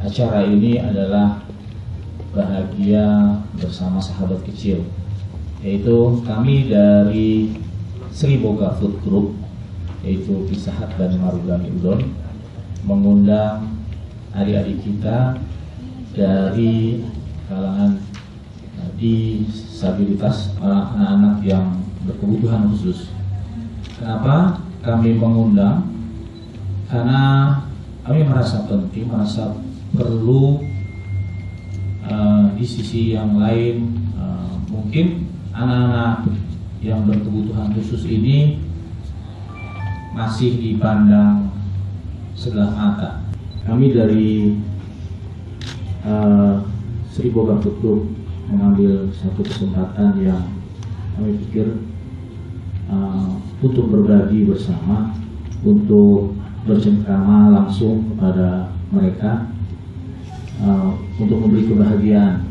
acara ini adalah bahagia bersama sahabat kecil, yaitu kami dari Sri Boga Food Group, yaitu Pizza Hut dan Marugame Udon, mengundang adik-adik kita dari kalangan disabilitas, anak-anak yang berkebutuhan khusus. Kenapa kami mengundang? Karena kami merasa penting, merasa perlu di sisi yang lain, mungkin anak-anak yang berkebutuhan khusus ini masih dipandang sebelah mata. Kami dari Sri Boga Food Group mengambil satu kesempatan yang kami pikir untuk berbagi bersama, untuk bercengkrama langsung kepada mereka, untuk memberi kebahagiaan